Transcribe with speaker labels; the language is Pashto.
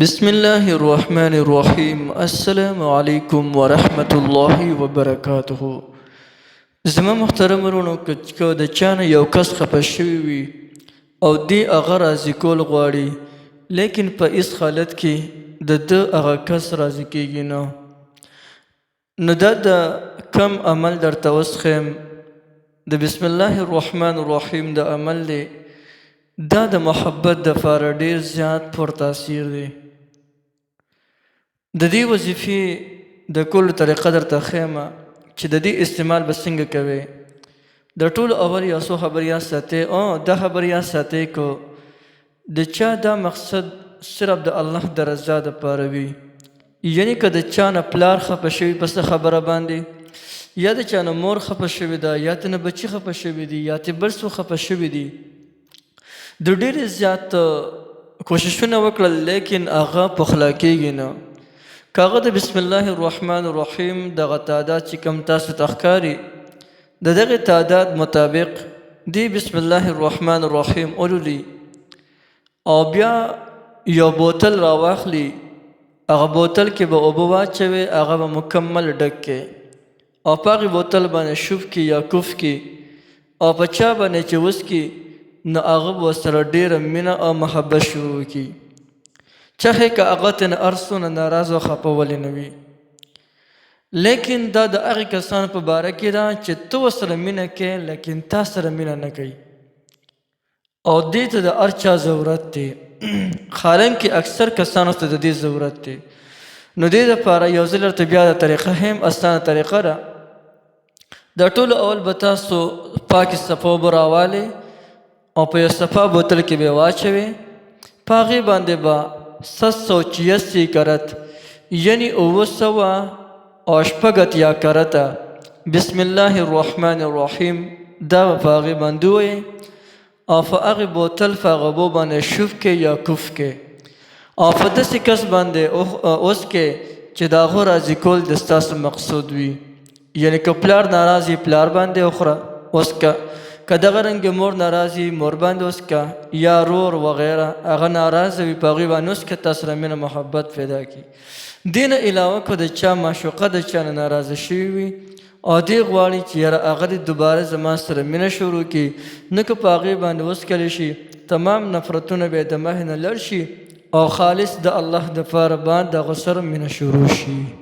Speaker 1: بسم الله الرحمن الرحيم. السلام عليكم ورحمة الله وبركاته. زما محترم ورونو که د چانه یو کس خفه شوی وي او دی هغه راضي کول غواړي، لیکن په هیڅ حالت کې د ده هغه کس راضي کیږي نه، نو دا د کم عمل درته وسخیم. د بسم الله الرحمن الرحیم د عمل دی، دا د محبت دپاره ډیر زیات پر تاثیر دی. د دې وظیفې د کولو طریقه درته ښیمه چې د دې استعمال به څنګه کوې. د ټولو اول یو څو خبریات ساتئ، دا خبریات ساتئ که د چا دا مقصد صرف د الله د رضا دپاره وي، یعنی که د چا نه پلار خفه شوي په څه خبره باندې، یا د چا نه مور خفه شوې ده، یا ته نه بچي خفه شوي دي، یا ته بل څوک خفه شوي دي، د ډېرې زیات کوششونه وکړل لیکن هغه پخلا کیږي نه. که هغه د بسم الله الرحمن الرحیم دغه تعداد چې کوم تاسو ته ښکاري، د دغې تعداد مطابق دی بسم الله الرحمن الرحیم ولولي او بیا یو بوتل راواخلي، هغه بوتل کې به اوبه واچوي، هغه به مکمل ډک کړي او په هغې بوتل باندې شوف کړي یا کوف کړي او په چا باندې چې وڅکي نو هغه به ورسره ډېره مینه او محبت شروع کړي، چاهې که هغه ترې هر څونه ناراض او خفه ولې نه وي. لیکن دا د هغې کسانو په باره کې ده چې ته ورسره مینه کوې لیکن تا سره مینه نه کوي، او دې ته د هر چا ضرورت دی، حالانکې اکثر کسانو ته د دې ضرورت دی. نو دې دپاره یو ځل درته بیا د طریقه هم اسانه طریقه ده. د ټولو اول به تاسو پاکې صفا اوبه راوالئ او په یو صفا بوتل کې به یې واچوئ، په هغې باندې به 786 کرت یعنی 980 کرته بسم الله الرحمن الرحیم دا به په هغې باندې ووایئ او په هغې بوتل په هغه اوبو باندې شوف کې یا کوف کې او په داسې کس باندې وڅکئ چې د هغو راضي کول د ستاسو مقصود وي. یعنی که پلار ناراض وي پلار باندې وڅکه، که دغه رنګې مور ناراض وي مور باندې وڅکه، یا رور وغیره هغه ناراضه وي په هغوی باندې وڅکه، تا سره مینه محبت پیدا کړي. دې نه علاوه که د چا معشوقه د چا نه ناراضه شوي وي او دې غواړي چې یاره هغه دې دوباره زما سره مینه شروع کړي، نه که په هغې باندې وڅکلی شي تمام نفرتونه به یې د مخې نه لړ شي او خالص د الله دپاره باندې د هغو سره مینه شروع شي.